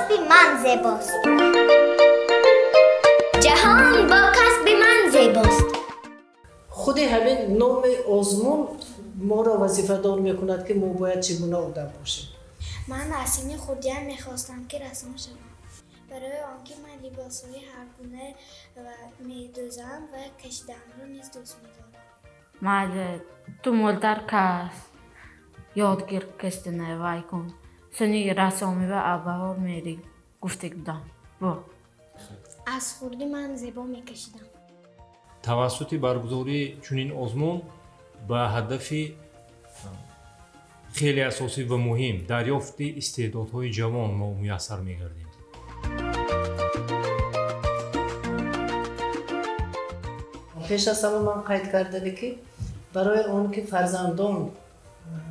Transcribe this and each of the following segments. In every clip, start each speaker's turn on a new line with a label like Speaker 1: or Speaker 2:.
Speaker 1: کسب من زیباست. جهان با کسب من زیباست.
Speaker 2: خود همین نام آزمون ما را وظیفه دار میکند که ما باید چگونه آدم باشیم.
Speaker 3: من از سن خودم میخواستم که رسام شوم. برای آنکه من لباسهای هرگونه میدوزم و کشیدن رو نیز دوست میدارم.
Speaker 4: مال تو مولتر کس یادگیر کشیدن وای کن. سنی رسامی و ابهار میری گفته بودم.
Speaker 3: از خوردی من زیبا میکشیدم.
Speaker 5: توسط برگزاری چنین آزمون به هدف خیلی اساسی و مهم دریافت استعدادهای جوان ما میسر میگردیم.
Speaker 2: پیش از همه من قید کردم که برای آن که فرزندان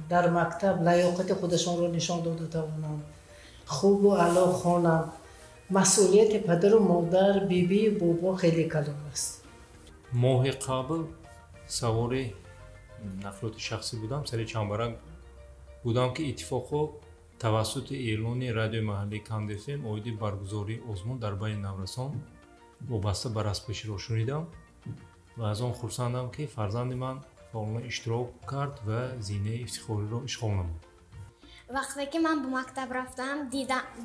Speaker 2: در مکتب لیاقت خودشان را نشان داده توانند، خوب و اعلی خوانند، مسئولیت پدر و مادر، بیبی و بابا خیلی کلان است.
Speaker 5: ماه قبل سوار نقلات شخصی بودم، سر چنبرک بودم که اتفاقا توسط اعلان رادیو محلی کند FM اویدی برگزاری آزمون در بین نورسان وابسته به رسم‌پیشی را شنیدم و از آن خرسندم که فرزند من فعالاً اشتراک کرد و زینه افتخاری را اشغال نمود.
Speaker 3: وقتی که من به مکتب رفتم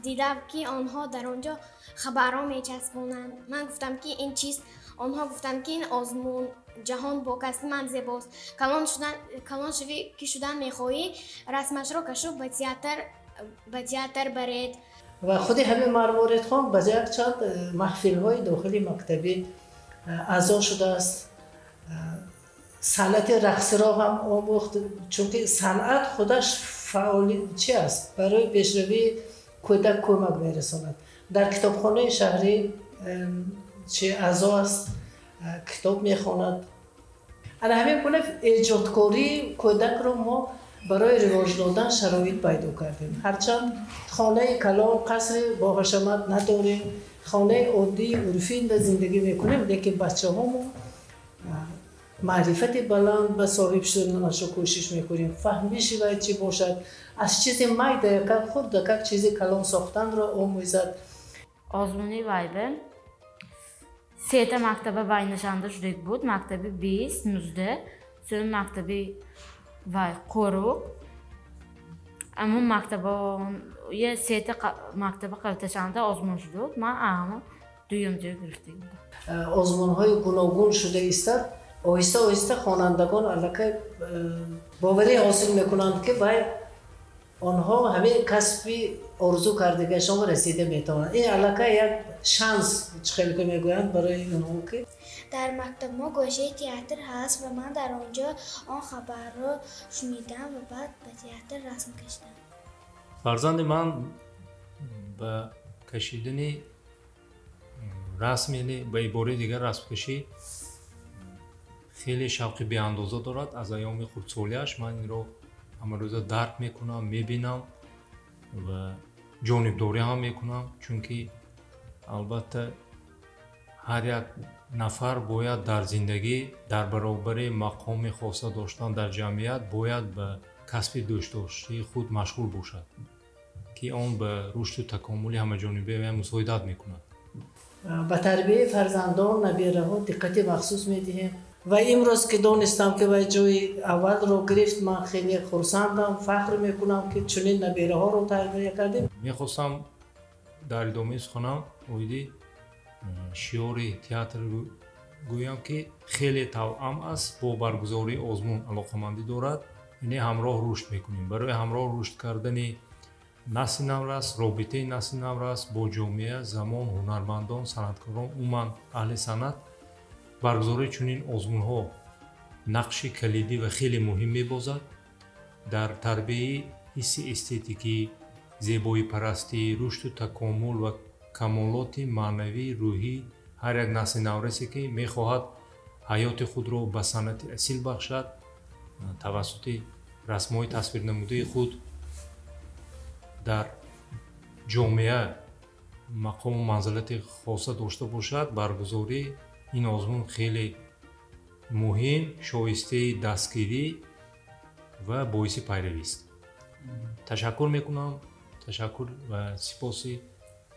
Speaker 3: دیدم که آنها در آنجا خبرها میچسبونند. من گفتم که این چیست؟ آنها گفتند که این آزمون جهان با کسب من زیباست. کلان شوی که شدن میخواهی رسمش را کشو به تئاتر برید.
Speaker 2: و خود همین مروارید خان به یک چند محفل های داخلی مکتبی اعضا شده است. صنعت رقص را هم آموخت، چون که صنعت خودش فعالیتی است برای پیشروی کودک کمک میرساند. در کتابخانه شهری چه اعضا است، کتاب میخواند. انا همین گونه ایجادکاری کودک را ما برای رواج دادن شرایط پیدا کردیم. هرچند خانه کلان قصر با حشمت نداریم، خانه عادی عرفی در زندگی میکنیم، لیکن بچه ها ما معرفت بلند به صاحب شدنش را کوشش میکنیم. فهمیش باید چی باشد، از چیز مایده که خود که چیزی کلان ساختن را آموزد.
Speaker 4: آزمونی وایده سه مکتب وای نشانده شده بود. مکتبی 20 19 sonra مکتبی وای قروق. اما یه سه مکتب قلتشانده آزمون شد. من اما دویمجا گرفتیم.
Speaker 2: آزمون های گوناگون شده است. آهسته آهسته خوانندگان الکی باوری حاصل میکنند که باید آنها همه کسبی آرزو کردگیشان رسیده میتوانند. این الکی یک شانس خیلی که میگویند برای اونها که
Speaker 3: در مکتب ما گوشه تئاتر هست و من در آنجا آن خبر را شنیدم و بعد به تئاتر رسم کشیدم.
Speaker 5: فرزند من به کشیدن رسم، یعنی به عباره دیگر رسم کشی خیلی شوق بی اندازه دارد. از ایام خردسالیش من این رو همه روزا درک میکنم، میبینم و جانبداری هم میکنم، چون که البته هر یک نفر باید در زندگی در برابر مقام خاصه داشتن در جمعیت باید به کسب دوست داشته خود مشغول باشد که آن به رشد و تکامل همه جانبه و مساعدت میکند.
Speaker 2: به تربیت فرزندان نبیره ها دقت مخصوص میدهیم و امروز که دانستم که باید جای اول رو گرفت من خیلی خرسندم، فخر میکنم که چنین نبیره ها رو تربیت کردیم.
Speaker 5: میخواستم در ادامه سخنم اویدی شیاری تئاتر گویم که خیلی توأم است با برگزاری آزمون علاقمندی دارد. یعنی همراه رشد میکنیم. برای همراه رشد کردن نسل نورس، رابطه نسل نورس با جامعه، زمان، هنرمندان، صنعتکاران، عموما اهل صنعت، برگزاری چنین آزمون ها نقش کلیدی و خیلی مهم میبازد در تربیت حس استتیکی، زیبایی پرستی، رشد و تکامل و کمالات معنوی روحی هر یک نسل نورسی که میخواهد حیات خود را به صنعت اصیل بخشد، توسط رسم‌های تصویر نموده خود در جامعه مقام و منزلت خاصه داشته باشد. برگزاری این آزمون خیلی مهم، شایسته دستگیری و باعث پیروی است. تشکر میکنم، تشکر و سپاس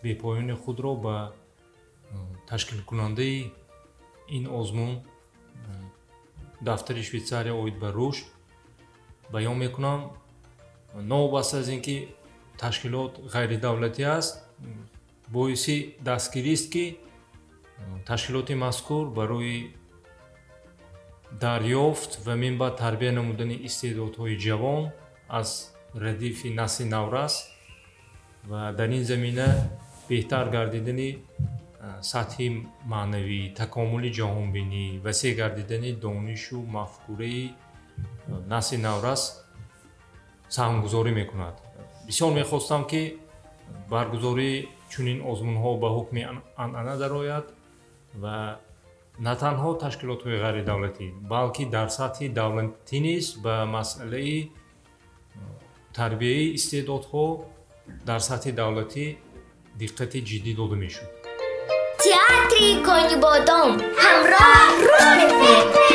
Speaker 5: бепоёни худро ба ташкилкунандаи ин озмун дафтари Швейтсария оид ба рушд баён мекунам. Новобаста аз ин ки ташкилот ғайридавлатӣ аст, боиси дастгирист ки ташкилоти мазкур барои дарёфт ва минбаъд тарбия намудани истеъдодҳои ҷавон аз радифи насли наврас ва дар ин замина беҳтар гардидани сатҳи маънавӣ, такомули ҷаҳонбинӣ, васеъ гардидани донишу мафкураи насли наврас саҳмгузорӣ мекунад. бисёр мехостам ки баргузории чунин озмунҳо ба ҳукми анъана дарояд ва на танҳо ташкилотҳои ғайридавлатӣ, балки дар сатҳи давлатӣ низ ба масъалаи тарбияи истеъдодҳо дар сатҳи давлатӣ диққати ҷиддӣ дода мешуд.
Speaker 1: Театри Кони Бодом ҳамроҳ рушд мекунад.